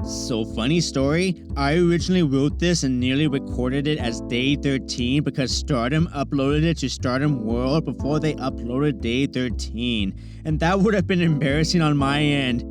So funny story, I originally wrote this and nearly recorded it as Day 13 because Stardom uploaded it to Stardom World before they uploaded Day 13, and that would have been embarrassing on my end.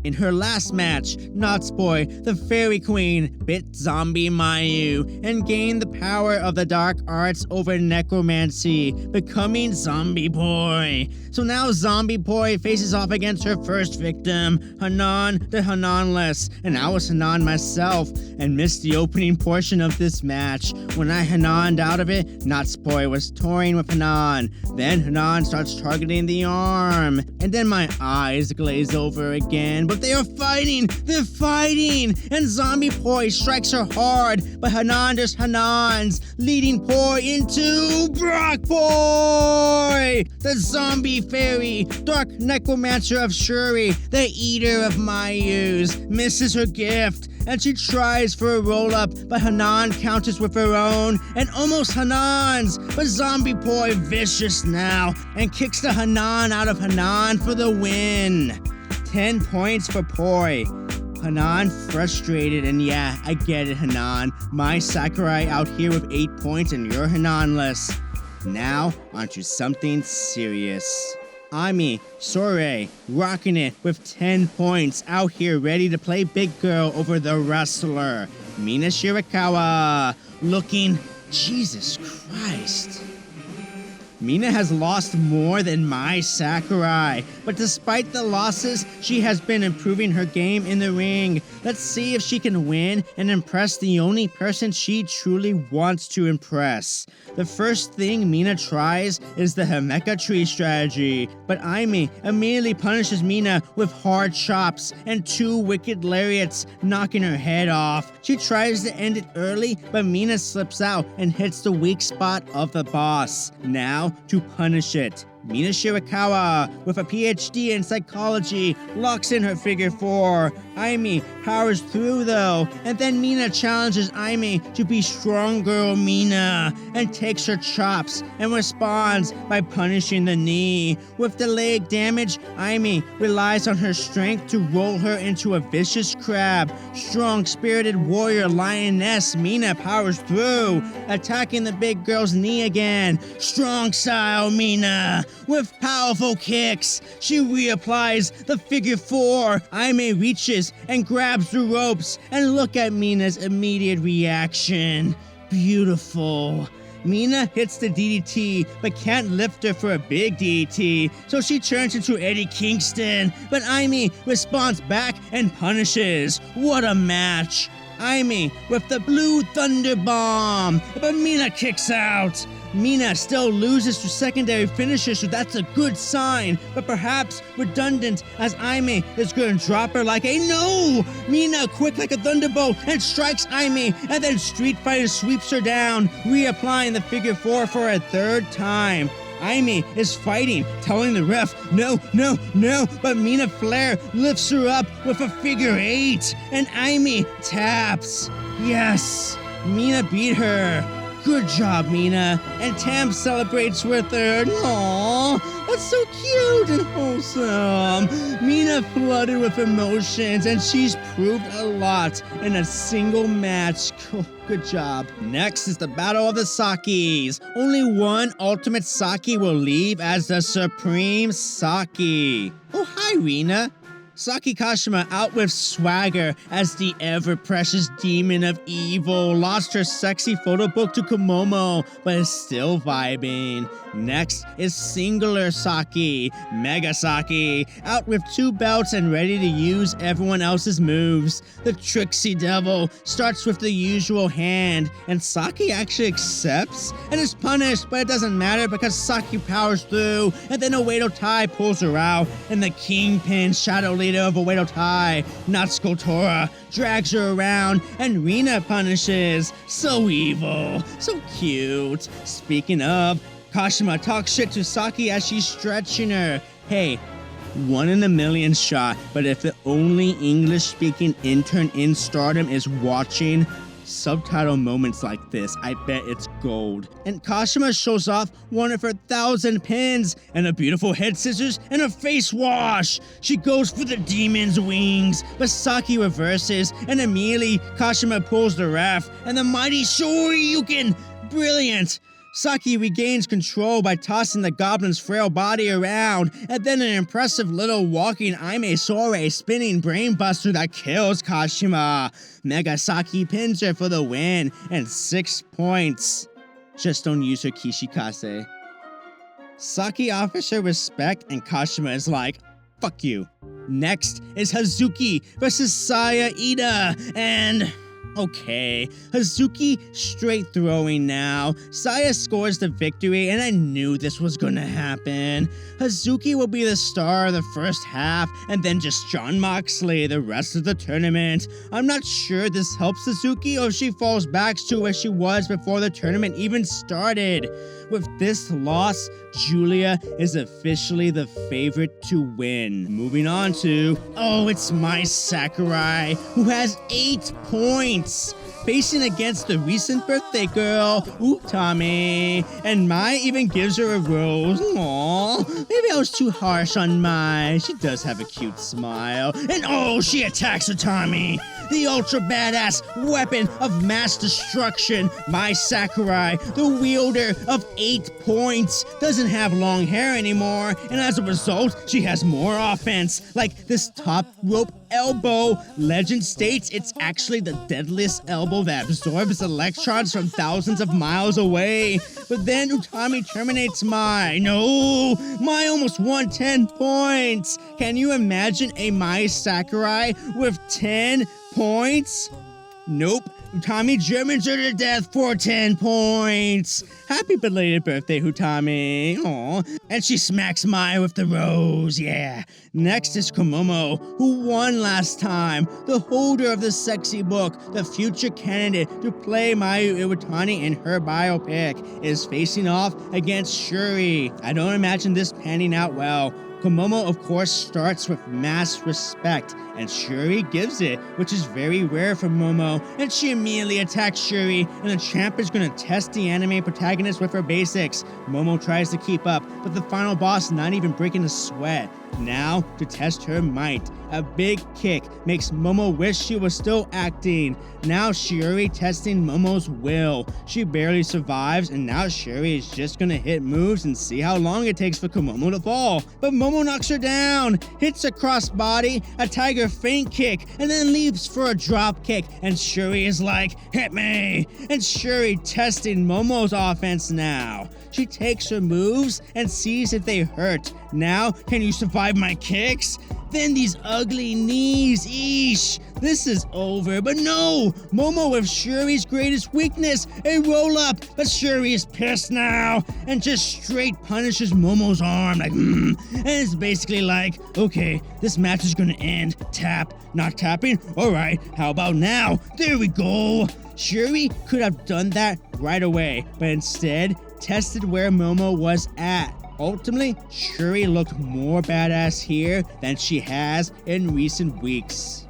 In her last match, Natsupoi, the Fairy Queen, bit Zombie Mayu and gained the power of the dark arts over necromancy, becoming Zombie Boy. So now Zombie Boy faces off against her first victim, Hanan the Hananless, and I was Hanan myself and missed the opening portion of this match. When I Hananed out of it, Natsupoi was toying with Hanan. Then Hanan starts targeting the arm, and then my eyes glaze over again. But they are fighting! They're fighting! And Zombie Poi strikes her hard, but Hanan just Hanans, leading Poi into Brock Poi! The zombie fairy, dark necromancer of Shuri, the eater of Mayus, misses her gift, and she tries for a roll-up, but Hanan counters with her own, and almost Hanan's, but Zombie Poi vicious now, and kicks the Hanan out of Hanan for the win. 10 points for Poi. Hanan frustrated, and yeah, I get it, Hanan. My Sakurai out here with 8 points and you're Hananless. Now, onto something serious. Ami, Sore, rocking it with 10 points, out here ready to play big girl over the wrestler. Mina Shirakawa, looking, Jesus Christ. Mina has lost more than Mai Sakurai, but despite the losses, she has been improving her game in the ring. Let's see if she can win and impress the only person she truly wants to impress. The first thing Mina tries is the Himeka tree strategy, but Aimi immediately punishes Mina with hard chops and 2 wicked lariats, knocking her head off. She tries to end it early, but Mina slips out and hits the weak spot of the boss. Now, to punish it, Mina Shirakawa, with a PhD in psychology, locks in her figure 4. Aimi powers through though, and then Mina challenges Aimi to be strong girl Mina, and takes her chops and responds by punishing the knee. With the leg damage, Aimi relies on her strength to roll her into a vicious crab. Strong-spirited warrior lioness Mina powers through, attacking the big girl's knee again. Strong style Mina. With powerful kicks, she reapplies the figure 4. Aime reaches and grabs the ropes, and look at Mina's immediate reaction. Beautiful. Mina hits the DDT, but can't lift her for a big DDT, so she turns into Eddie Kingston, but Aime responds back and punishes. What a match! Aime with the Blue Thunder Bomb, but Mina kicks out. Mina still loses to secondary finishers, so that's a good sign, but perhaps redundant, as Aime is going to drop her like a no! Mina quick like a thunderbolt and strikes Aime, and then Street Fighter sweeps her down, reapplying the figure 4 for a 3rd time. Aime is fighting, telling the ref, no, no, no, but Mina Flair lifts her up with a figure 8, and Aime taps. Yes, Mina beat her. Good job, Mina. And Tam celebrates with her. Aww, that's so cute and wholesome. Mina flooded with emotions, and she's proved a lot in a single match. Good job. Next is the Battle of the Sakis. Only one Ultimate Saki will leave as the Supreme Saki. Oh, hi, Rina. Saki Kashima, out with swagger as the ever-precious demon of evil, lost her sexy photo book to Komomo, but is still vibing. Next is Singular Saki, Mega Saki, out with 2 belts and ready to use everyone else's moves. The Trixie Devil starts with the usual hand, and Saki actually accepts and is punished, but it doesn't matter because Saki powers through, and then Oedo Tai pulls her out, and the Kingpin Shadow Leader of Oedo Tai, Natsuko Tora, drags her around, and Rina punishes. So evil, so cute. Speaking of, Kashima talks shit to Saki as she's stretching her. Hey, 1 in a million shot, but if the only English-speaking intern in Stardom is watching, Subtitle moments like this, I bet it's gold. And Kashima shows off one of her 1,000 pins, and a beautiful head scissors, and a face wash. She goes for the demon's wings, but Saki reverses, and immediately Kashima pulls the ref, and the mighty Shoryuken! Brilliant! Saki regains control by tossing the goblin's frail body around, and then an impressive little walking Aime Sore spinning brainbuster that kills Kashima. Mega Saki pins her for the win, and 6 points. Just don't use her Kishikase. Saki offers her respect, and Kashima is like, fuck you. Next is Hazuki versus Saya Ida, and... okay, Hazuki straight throwing now. Saya scores the victory, and I knew this was gonna happen. Hazuki will be the star of the first half, and then just Jon Moxley the rest of the tournament. I'm not sure this helps Hazuki or if she falls back to where she was before the tournament even started. With this loss, Julia is officially the favorite to win. Moving on to, oh, it's Mai Sakurai, who has 8 points. Facing against the recent birthday girl, Utami. And Mai even gives her a rose. Aww, maybe I was too harsh on Mai. She does have a cute smile. And oh, she attacks Utami. The ultra badass weapon of mass destruction, Mai Sakurai, the wielder of 8 points, doesn't have long hair anymore, and as a result, she has more offense, like this top rope elbow. Legend states it's actually the deadliest elbow that absorbs electrons from thousands of miles away. But then Utami terminates Mai. No, Mai almost won 10 points. Can you imagine a Mai Sakurai with 10 points? Nope. Utami Germans her to death for 10 points. Happy belated birthday, Utami. Aw. And she smacks Mai with the rose, yeah. Next is Komomo, who won last time. The holder of the sexy book, the future candidate to play Mayu Iwatani in her biopic, is facing off against Shuri. I don't imagine this panning out well. Komomo, of course, starts with mass respect, and Shuri gives it, which is very rare for Momo, and she immediately attacks Shuri, and the champ is gonna test the anime protagonist with her basics. Momo tries to keep up, but the final boss not even breaking a sweat. Now, to test her might, a big kick makes Momo wish she was still acting. Now Shuri testing Momo's will. She barely survives, and now Shuri is just gonna hit moves and see how long it takes for Komomo to fall. But Momo knocks her down, hits a crossbody, a tiger feint kick, and then leaps for a drop kick, and Shuri is like, hit me! And Shuri testing Momo's offense now. She takes her moves and sees if they hurt. Now, can you survive my kicks? Then these ugly knees, eesh. This is over, but no! Momo with Shuri's greatest weakness, a roll-up, but Shuri is pissed now, and just straight punishes Momo's arm, like, and it's basically like, okay, this match is gonna end. Tap, not tapping? Alright, how about now? There we go! Shuri could have done that right away, but instead, tested where Momo was at. Ultimately, Shuri looked more badass here than she has in recent weeks.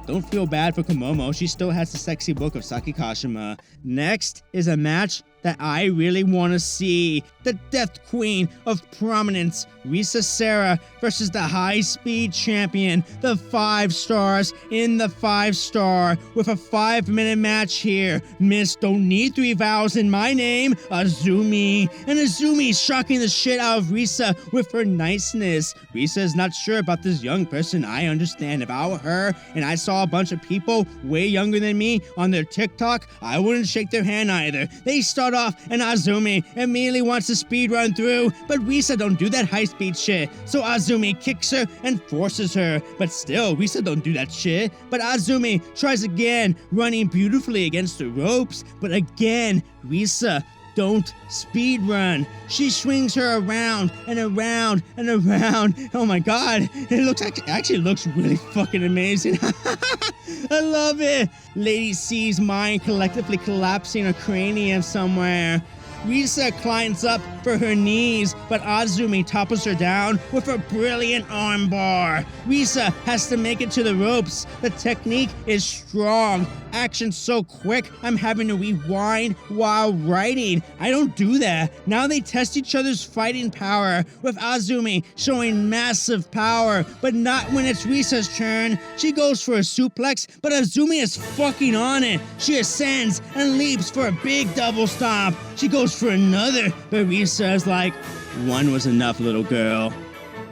Don't feel bad for Komomo, she still has the sexy book of Saki Kashima. Next is a match that I really want to see. The Death Queen of Prominence, Risa Sera versus the High Speed Champion, the 5 stars in the 5-star, with a 5-minute match here. Miss don't need 3 vowels in my name, Azumi. And Azumi's shocking the shit out of Risa with her niceness. Risa is not sure about this young person. I understand. If I were her and I saw a bunch of people way younger than me on their TikTok, I wouldn't shake their hand either. They start off and Azumi immediately wants to speed run through, but Risa don't do that high speed shit. So Azumi kicks her and forces her, but still Risa don't do that shit. But Azumi tries again, running beautifully against the ropes, but again Risa don't speed run. She swings her around and around and around. Oh my god, it actually looks really fucking amazing. I love it. Lady C's mind collectively collapsing a cranium somewhere. Risa climbs up for her knees, but Azumi topples her down with a brilliant armbar. Risa has to make it to the ropes. The technique is strong. Action so quick, I'm having to rewind while writing. I don't do that. Now they test each other's fighting power, with Azumi showing massive power, but not when it's Risa's turn. She goes for a suplex, but Azumi is fucking on it. She ascends and leaps for a big double stomp. She goes for another, but Risa is like, one was enough, little girl.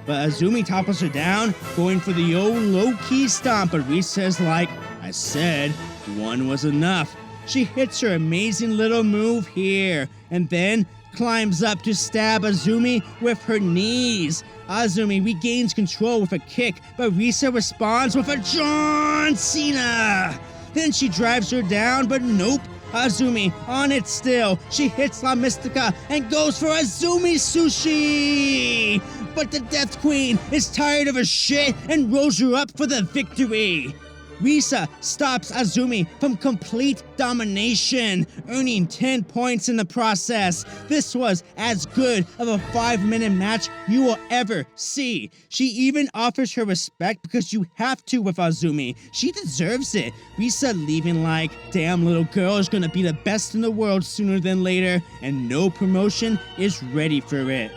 But Azumi topples her down, going for the old low-key stomp, but Risa is like, I said, one was enough. She hits her amazing little move here, and then climbs up to stab Azumi with her knees. Azumi regains control with a kick, but Risa responds with a John Cena. Then she drives her down, but nope. Azumi on it still. She hits La Mystica and goes for Azumi Sushi. But the Death Queen is tired of her shit and rolls her up for the victory. Risa stops Azumi from complete domination, earning 10 points in the process. This was as good of a 5-minute match you will ever see. She even offers her respect because you have to with Azumi. She deserves it. Risa leaving like, damn, little girl is gonna be the best in the world sooner than later, and no promotion is ready for it.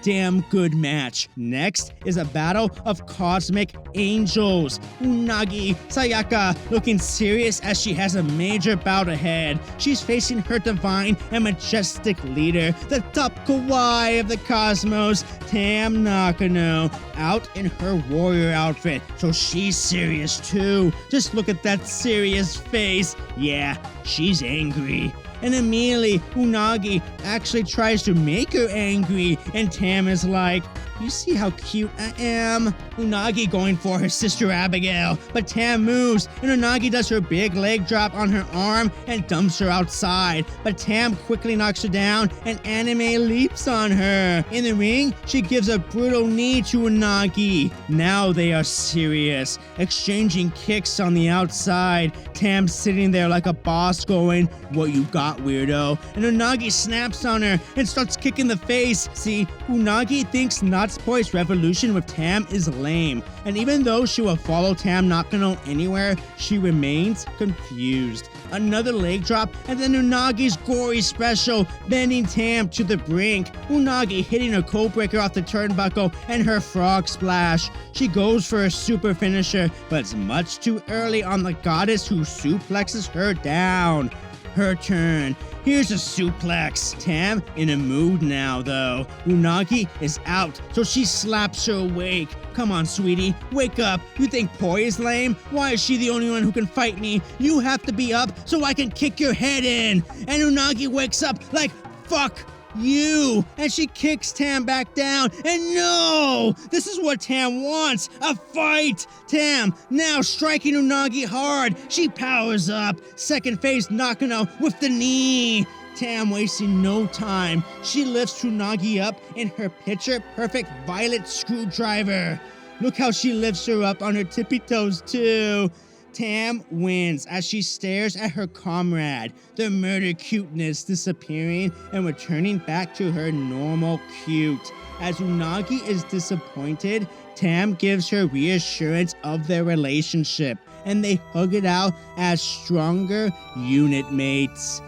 Damn good match. Next is a battle of cosmic angels. Unagi Sayaka looking serious as she has a major bout ahead. She's facing her divine and majestic leader, the top kawaii of the cosmos, Tam Nakano, out in her warrior outfit, so she's serious too. Just look at that serious face. Yeah, she's angry. And immediately, Unagi actually tries to make her angry, and Tam is like, you see how cute I am? Unagi going for her sister Abigail, but Tam moves, and Unagi does her big leg drop on her arm and dumps her outside. But Tam quickly knocks her down, and Anime leaps on her. In the ring, she gives a brutal knee to Unagi. Now they are serious, exchanging kicks on the outside. Tam sitting there like a boss going, what you got, weirdo? And Unagi snaps on her and starts kicking the face. See, Unagi thinks Natsupoi's revolution with Tam is lame, and even though she will follow Tam Nakano anywhere, she remains confused. Another leg drop, and then Unagi's gory special, bending Tam to the brink. Unagi hitting her code breaker off the turnbuckle and her frog splash. She goes for a super finisher, but it's much too early on the goddess who suplexes her down. Her turn. Here's a suplex. Tam in a mood now, though. Unagi is out, so she slaps her awake. Come on, sweetie, wake up. You think Poi is lame? Why is she the only one who can fight me? You have to be up so I can kick your head in. And Unagi wakes up like, fuck you, and she kicks Tam back down, and no! This is what Tam wants, a fight! Tam now striking Unagi hard. She powers up. Second phase Nakano with the knee. Tam wasting no time. She lifts Unagi up in her picture-perfect violet screwdriver. Look how she lifts her up on her tippy toes, too. Tam wins as she stares at her comrade, the murder cuteness disappearing and returning back to her normal cute. As Unagi is disappointed, Tam gives her reassurance of their relationship, and they hug it out as stronger unit mates.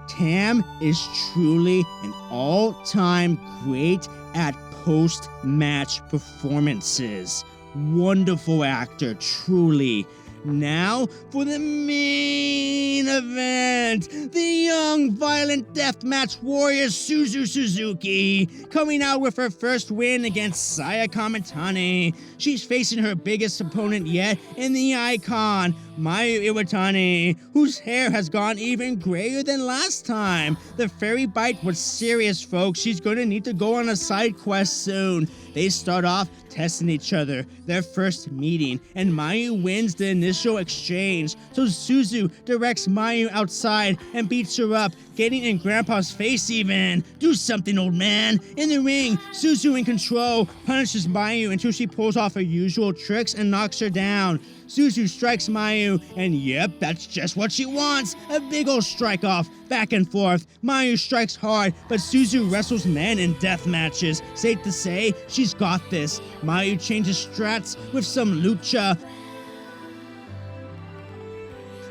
Tam is truly an all-time great at post-match performances. Wonderful actor, truly. Now for the main event, the young violent deathmatch warrior Suzu Suzuki, coming out with her first win against Saya Kamitani. She's facing her biggest opponent yet in the icon, Mayu Iwatani, whose hair has gone even grayer than last time. The fairy bite was serious, folks. She's gonna need to go on a side quest soon. They start off testing each other, their first meeting, and Mayu wins the initial exchange. So Suzu directs Mayu outside and beats her up, getting in Grandpa's face even. Do something, old man. In the ring, Suzu in control punishes Mayu until she pulls off her usual tricks and knocks her down. Suzu strikes Mayu, and yep, that's just what she wants. A big ol' strike off, back and forth. Mayu strikes hard, but Suzu wrestles men in death matches. Safe to say, she's got this. Mayu changes strats with some lucha,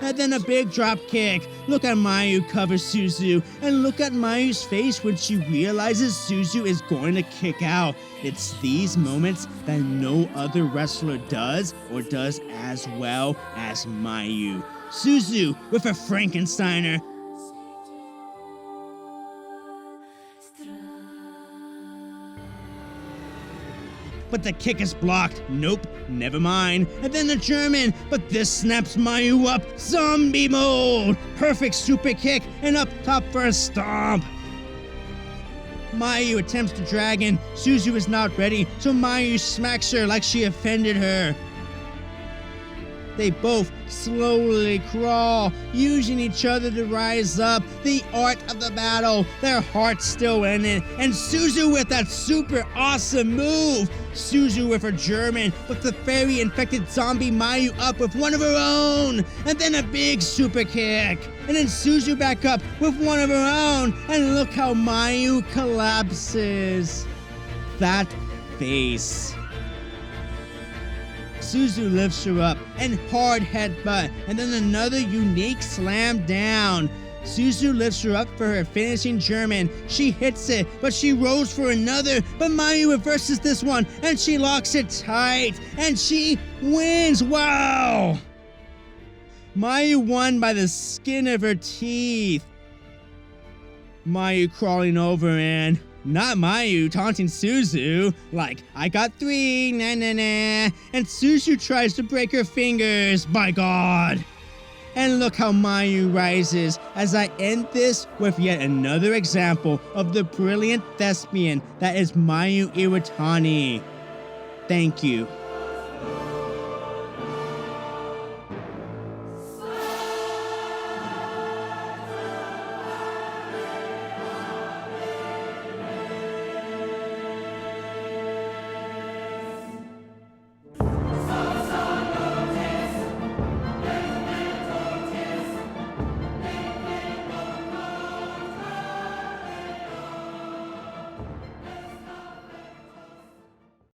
and then a big drop kick. Look at Mayu cover Suzu, and look at Mayu's face when she realizes Suzu is going to kick out. It's these moments that no other wrestler does or does as well as Mayu. Suzu with a Frankensteiner. But the kick is blocked. Nope, never mind. And then the German, but this snaps Mayu up. Zombie mode! Perfect super kick, and up top for a stomp. Mayu attempts to dragon. Suzu is not ready, so Mayu smacks her like she offended her. They both slowly crawl, using each other to rise up. The art of the battle, their hearts still in it. And Suzu with that super awesome move. Suzu with her German, but the fairy infected zombie Mayu up with one of her own. And then a big super kick. And then Suzu back up with one of her own. And look how Mayu collapses. That face. Suzu lifts her up and hard headbutt, and then another unique slam down. Suzu lifts her up for her finishing German. She hits it, but she rolls for another, but Mayu reverses this one, and she locks it tight, and she wins. Wow! Mayu won by the skin of her teeth. Mayu crawling over and... not Mayu taunting Suzu, like, I got 3, nah nah nah, and Suzu tries to break her fingers, by God. And look how Mayu rises as I end this with yet another example of the brilliant thespian that is Mayu Iwatani. Thank you.